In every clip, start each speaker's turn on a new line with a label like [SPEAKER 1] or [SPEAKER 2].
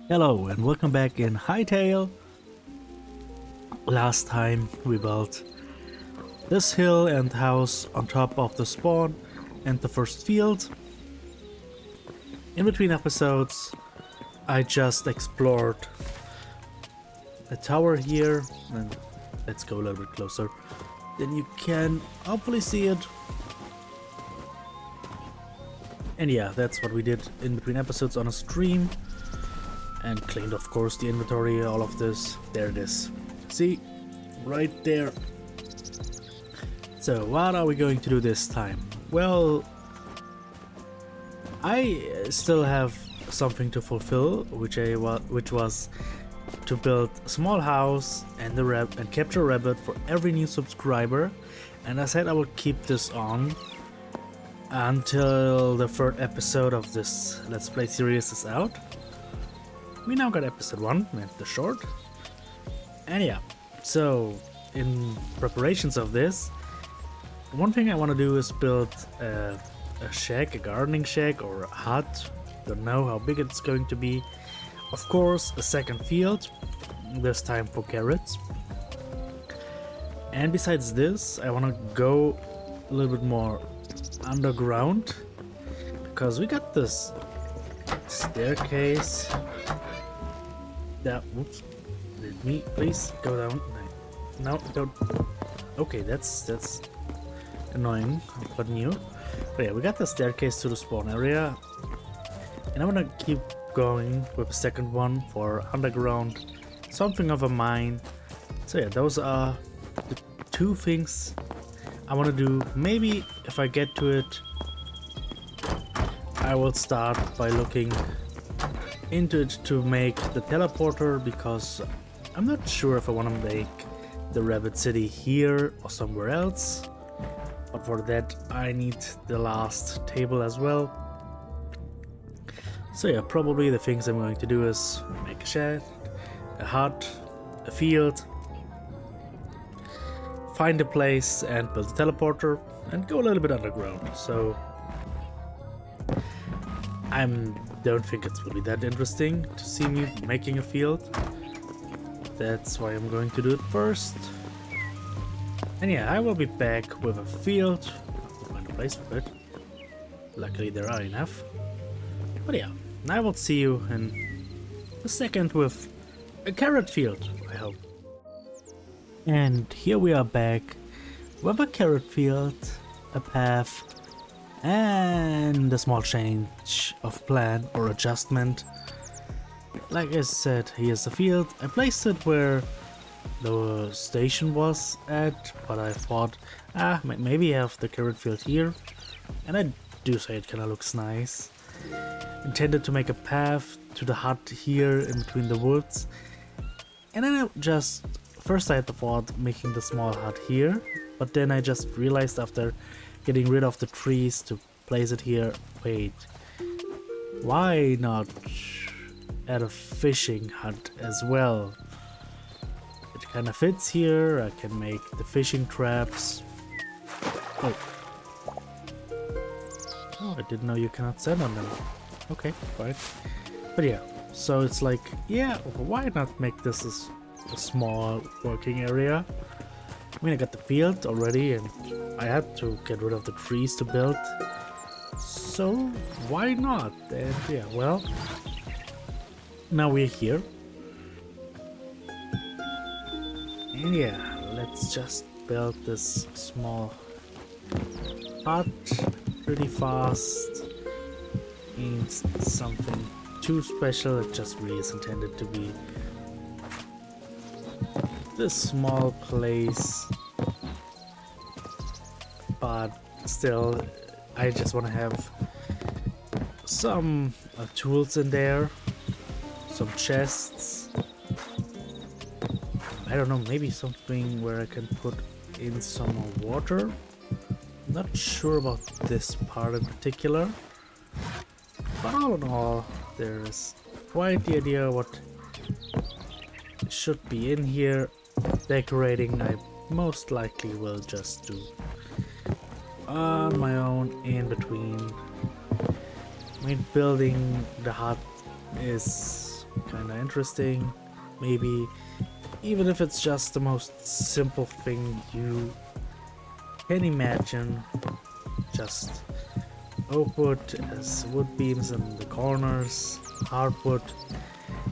[SPEAKER 1] Hello and welcome back in Hytale. Last time we built this hill and house on top of the spawn and the first field. In between episodes I just explored the tower here, and let's go a little bit closer. Then you can hopefully see it. And yeah, that's what we did in between episodes on a stream. And cleaned, of course, the inventory, all of this. There it is. See? Right there. So, what are we going to do this time? Well, I still have something to fulfill, which was to build a small house and capture a rabbit for every new subscriber. And I said I will keep this on until the third episode of this Let's Play series is out. We now got episode 1, and the short. And yeah, so in preparations of this, one thing I want to do is build a shack, a gardening shack or a hut. Don't know how big it's going to be. Of course, a second field, this time for carrots. And besides this, I want to go a little bit more underground, because we got this staircase. Whoops. Let me please go down. No, don't. Okay, that's annoying, but new. But yeah, we got the staircase to the spawn area, and I'm gonna keep going with a second one for underground, something of a mine. So yeah, those are the two things I want to do. Maybe if I get to it, I will start by looking into it to make the teleporter, because I'm not sure if I want to make the rabbit city here or somewhere else, but for that I need the last table as well. So yeah, probably the things I'm going to do is make a shed, a hut, a field, find a place and build a teleporter and go a little bit underground. So I don't think it will be that interesting to see me making a field. That's why I'm going to do it first. And yeah, I will be back with a field. I'll find a place for it. Luckily there are enough. But yeah, I will see you in a second with a carrot field, I hope. And here we are back with a carrot field, a path, and a small change of plan or adjustment. Like I said, here's the field. I placed it where the station was at, but I thought, maybe I have the carrot field here. And I do say it kinda looks nice. Intended to make a path to the hut here in between the woods. And then first I had the thought making the small hut here, but then I just realized after getting rid of the trees to place it here, wait, why not add a fishing hut as well? It kind of fits here. I can make the fishing traps. Oh, I didn't know you cannot stand on them. Okay, fine. But yeah, so it's like, yeah, why not make this a small working area? I mean, I got the field already and I had to get rid of the trees to build, so why not? And yeah, well, now we're here. And yeah, let's just build this small hut pretty fast. Ain't something too special, it just really is intended to be this small place, but still I just want to have some tools in there, some chests. I don't know, maybe something where I can put in some more water. I'm not sure about this part in particular, but all in all there's quite the idea what should be in here. Decorating I most likely will just do on my own in between. I mean, building the hut is kinda interesting. Maybe even if it's just the most simple thing you can imagine. Just oak wood as wood beams in the corners, hardwood.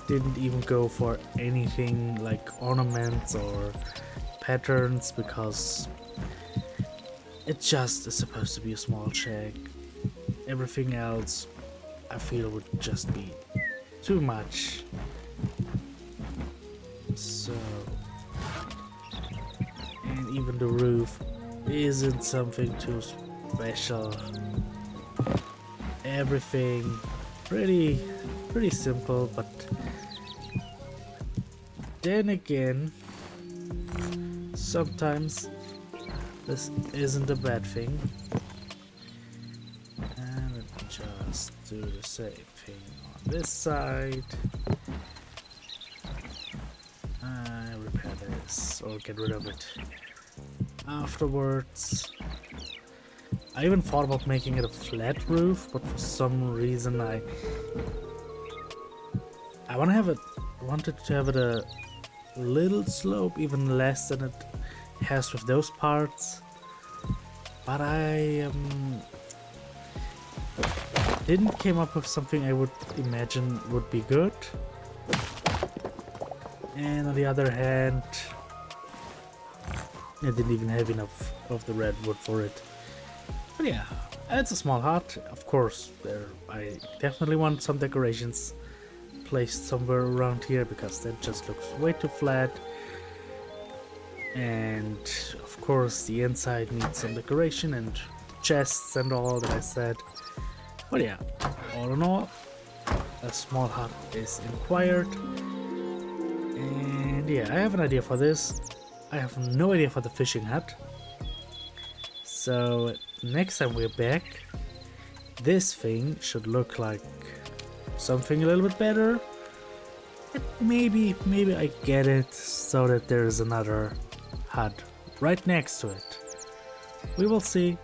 [SPEAKER 1] Didn't even go for anything like ornaments or patterns because it just is supposed to be a small shack. Everything else I feel would just be too much. So, and even the roof isn't something too special. Everything pretty simple, but then again, sometimes this isn't a bad thing. And let me just do the same thing on this side. Repair this or get rid of it afterwards. I even thought about making it a flat roof, but for some reason I wanted to have it a little slope, even less than it has with those parts. But I didn't came up with something I would imagine would be good. And on the other hand, I didn't even have enough of the redwood for it. But yeah, it's a small hut. Of course, I definitely want some decorations placed somewhere around here because that just looks way too flat. And of course, the inside needs some decoration and chests and all that I said. But yeah, all in all, a small hut is required. And yeah, I have an idea for this. I have no idea for the fishing hut. So next time we're back, this thing should look like something a little bit better. And maybe I get it so that there's another hut right next to it. We will see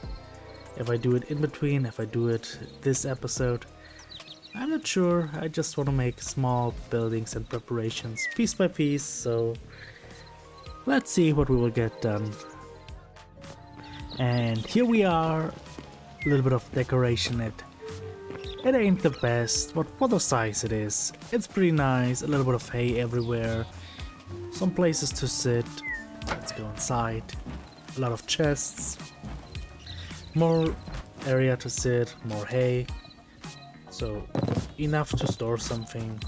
[SPEAKER 1] if I do it in between, if I do it this episode. I'm not sure. I just want to make small buildings and preparations piece by piece, so let's see what we will get done. And here we are, a little bit of decoration. It ain't the best, but for the size it is. It's pretty nice, a little bit of hay everywhere, some places to sit. Let's go inside. A lot of chests, more area to sit, more hay. So enough to store something.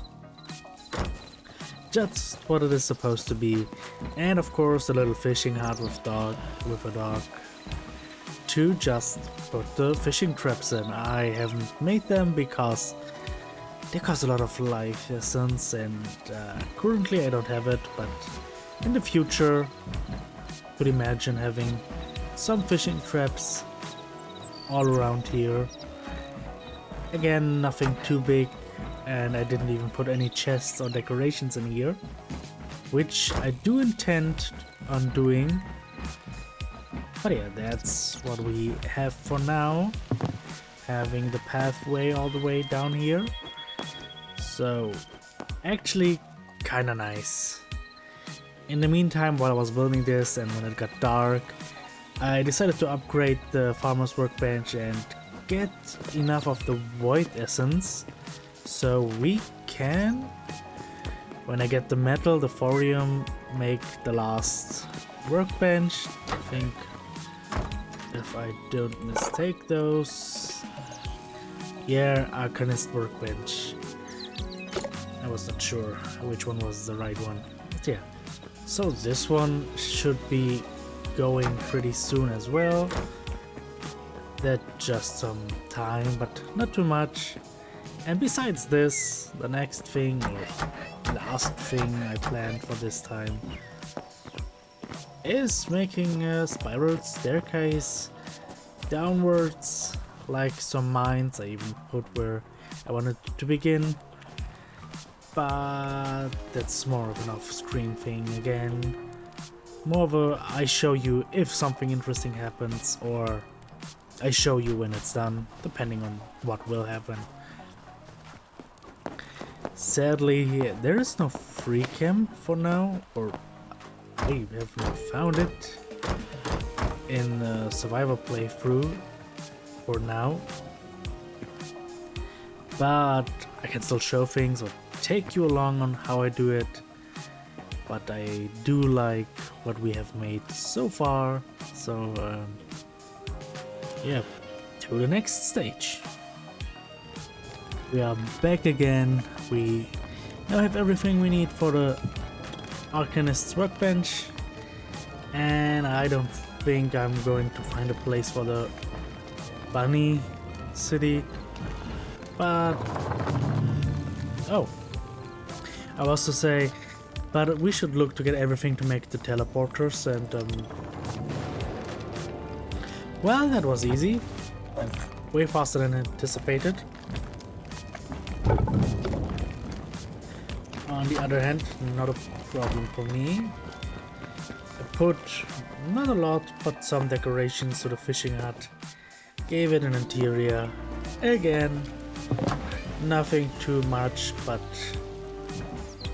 [SPEAKER 1] Just what it is supposed to be. And of course a little fishing hut with a dog to just put the fishing traps in. I haven't made them because they cost a lot of life essence and currently I don't have it, but in the future I could imagine having some fishing traps all around here. Again, nothing too big, and I didn't even put any chests or decorations in here, which I do intend on doing. But yeah, that's what we have for now, having the pathway all the way down here. So actually kinda nice. In the meantime, while I was building this and when it got dark, I decided to upgrade the farmer's workbench and get enough of the void essence so we can, when I get the metal, the thorium, make the last workbench. I think, if I don't mistake those, yeah, Arcanist workbench. I was not sure which one was the right one, but yeah. So this one should be going pretty soon as well. That just some time, but not too much. And besides this, the next thing or last thing I planned for this time is making a spiral staircase downwards, like some mines. I even put where I wanted to begin, but that's more of an off-screen thing again. More of a I show you if something interesting happens, or I show you when it's done, depending on what will happen. Sadly, there is no free cam for now, or I have not found it in the survivor playthrough for now. But I can still show things or take you along on how I do it. But I do like what we have made so far, so yeah, to the next stage. We are back again. We now have everything we need for the Arcanist's workbench, and I don't think I'm going to find a place for the bunny city, but oh, I was to say, but we should look to get everything to make the teleporters, and well, that was easy and way faster than anticipated. On the other hand, not a problem for me. I put not a lot, but some decorations to the fishing hut. Gave it an interior. Again, nothing too much, but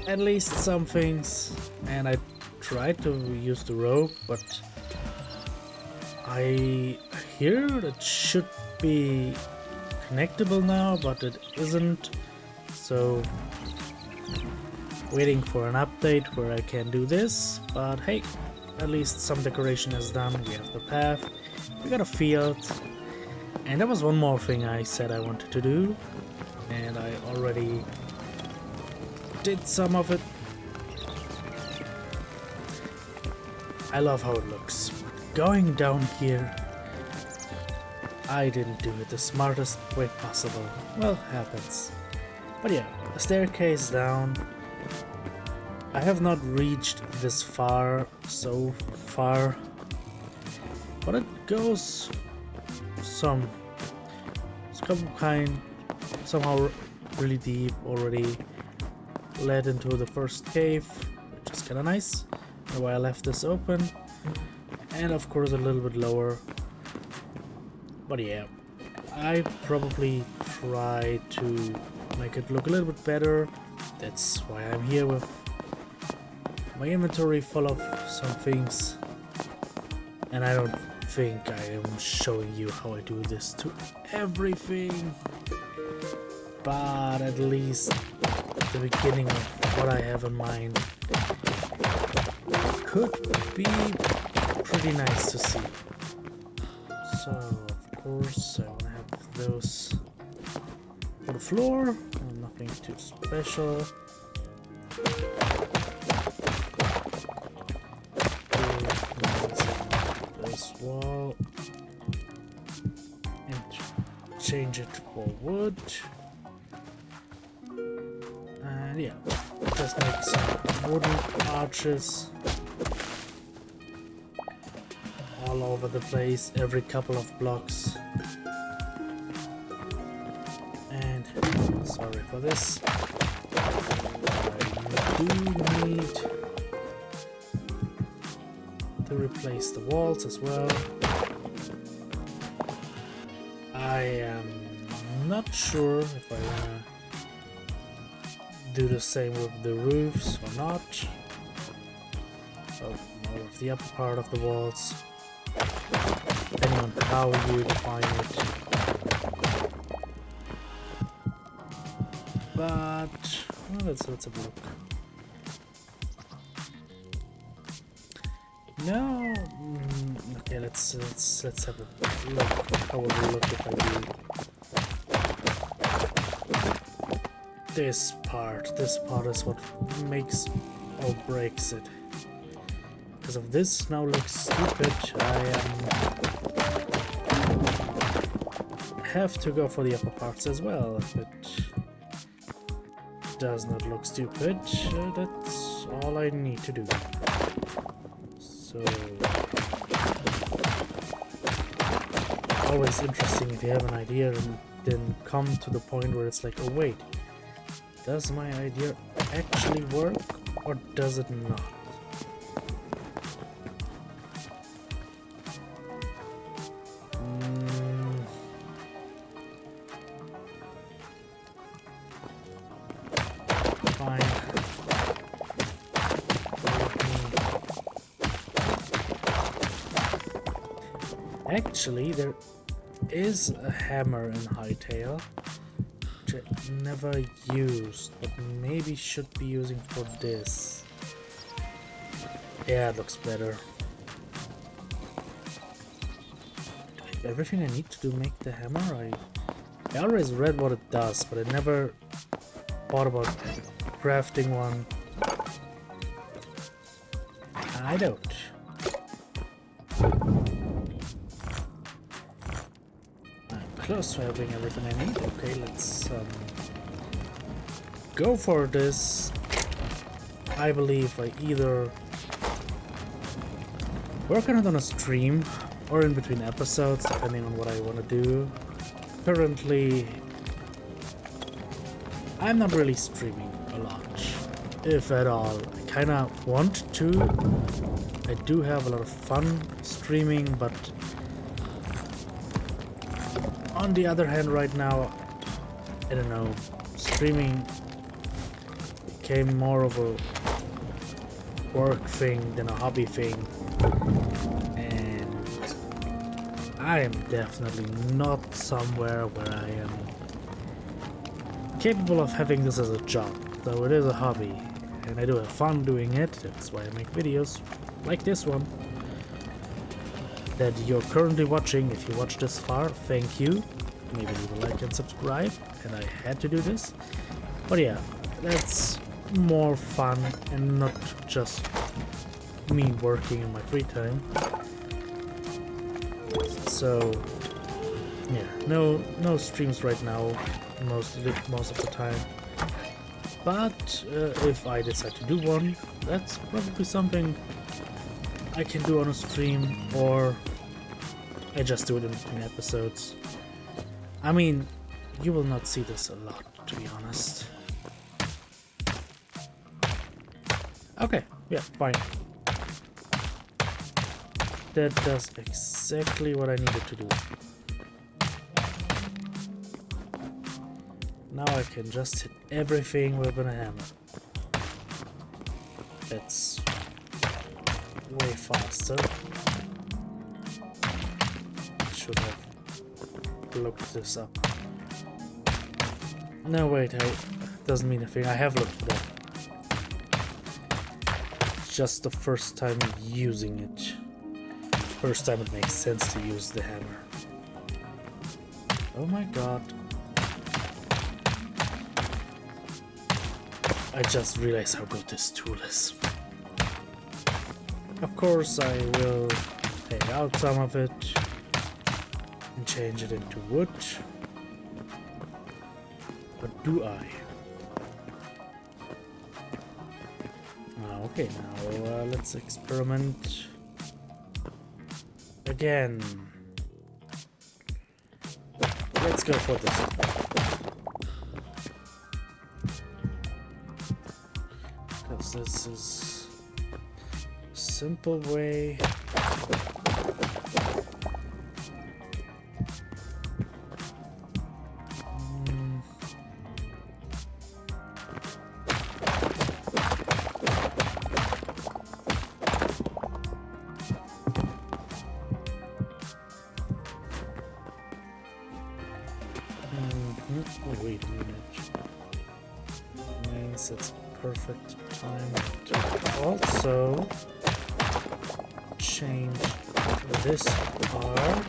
[SPEAKER 1] at least some things. And I tried to use the rope, but I hear it should be connectable now, but it isn't. So waiting for an update where I can do this, but hey, at least some decoration is done. We have the path, we got a field, and there was one more thing I said I wanted to do, and I already did some of it. I love how it looks. Going down here, I didn't do it the smartest way possible. Well, happens. But yeah, a staircase down. I have not reached this far so far, but it goes somehow really deep already. Led into the first cave, which is kind of nice. That's why I left this open, and of course a little bit lower. But yeah, I probably try to make it look a little bit better. That's why I'm here with my inventory full of some things, and I don't think I am showing you how I do this to everything, but at least the beginning of what I have in mind could be pretty nice to see. So of course I want to have those for the floor, nothing too special. This wall and change it for wood, and yeah, just make some wooden arches all over the place, every couple of blocks. And sorry for this, I do need to replace the walls as well. I am not sure if I wanna do the same with the roofs or not. So more of the upper part of the walls, depending on how you define it. But well, let's have a look. No, okay. Let's have a look. How will it look if I do this part? This part is what makes or breaks it. Because if this now looks stupid, I have to go for the upper parts as well. If it does not look stupid, that's all I need to do. So, always interesting if you have an idea and then come to the point where it's like, oh wait, does my idea actually work or does it not? fine. Actually, there is a hammer in Hytale, which I never used, but maybe should be using for this. Yeah, it looks better. Everything I need to do make the hammer? I always read what it does, but I never thought about crafting one. I don't. I'm close to having everything I need. Okay, let's go for this. I believe I either work on it on a stream or in between episodes, depending on what I want to do. Currently, I'm not really streaming a lot, if at all. I kinda want to. I do have a lot of fun streaming, but on the other hand right now, I don't know, streaming became more of a work thing than a hobby thing. I am definitely not somewhere where I am capable of having this as a job, though it is a hobby, and I do have fun doing it. That's why I make videos like this one that you're currently watching. If you watch this far, thank you. Maybe leave a like and subscribe, and I had to do this. But yeah, that's more fun and not just me working in my free time. So yeah, no streams right now, most of the time. But if I decide to do one, that's probably something I can do on a stream, or I just do it in between episodes. I mean, you will not see this a lot, to be honest. Okay, yeah, fine. That does exactly what I needed to do. Now I can just hit everything with a hammer. That's way faster. I should have looked this up. No, wait, doesn't mean a thing. I have looked it up. It's just the first time using it. First time it makes sense to use the hammer. Oh my god. I just realized how good this tool is. Of course I will take out some of it and change it into wood. But do I? Okay, now let's experiment again. Let's go for this. Because this is a simple way. Oh, wait a minute. Means it's perfect time to also change this part.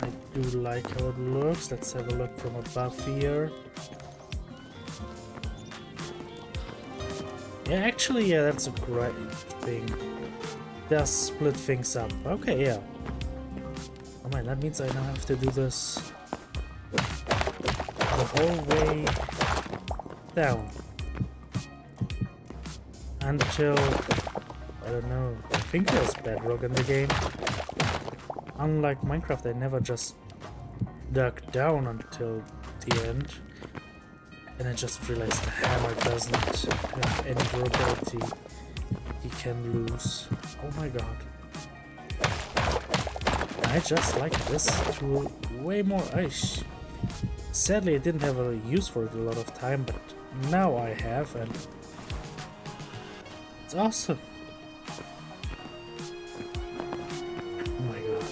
[SPEAKER 1] I do like how it looks. Let's have a look from above here. Yeah, actually, yeah, that's a great thing. Does split things up. Okay, yeah. Oh man, that means I now have to do this the whole way down until, I don't know, I think there's bedrock in the game. Unlike Minecraft, I never just dug down until the end. And I just realized the hammer doesn't have any durability. He can lose. Oh my god. I I just like this tool way more. Sadly, I didn't have a use for it a lot of time, but now I have, and it's awesome. Oh my god.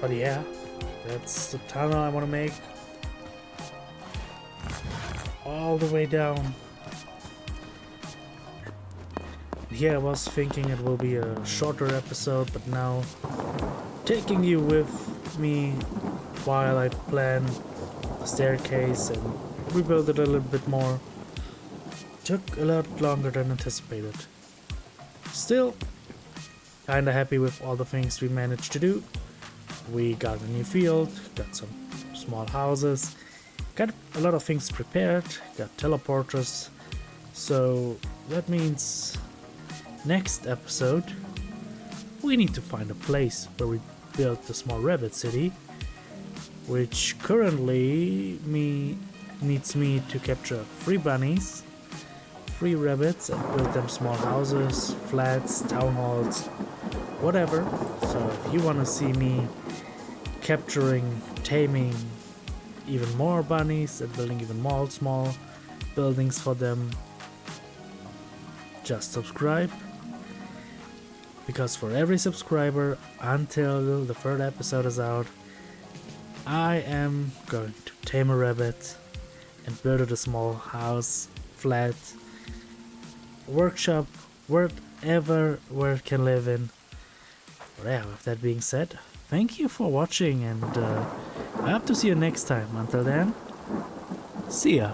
[SPEAKER 1] But yeah, that's the tunnel I want to make. All the way down. Yeah, I was thinking it will be a shorter episode, but now taking you with me while I plan the staircase and rebuild it a little bit more took a lot longer than anticipated. Still, kinda happy with all the things we managed to do. We got a new field, got some small houses, got a lot of things prepared, got teleporters, so that means next episode we need to find a place where we build the small rabbit city, which currently needs me to capture 3 bunnies, 3 rabbits, and build them small houses, flats, town halls, whatever. So if you want to see me capturing, taming even more bunnies and building even more small buildings for them, just subscribe, because for every subscriber until the 3rd episode is out, I am going to tame a rabbit and build it a small house, flat, workshop, wherever where it can live in. But yeah, with that being said, thank you for watching, and I hope to see you next time. Until then, see ya.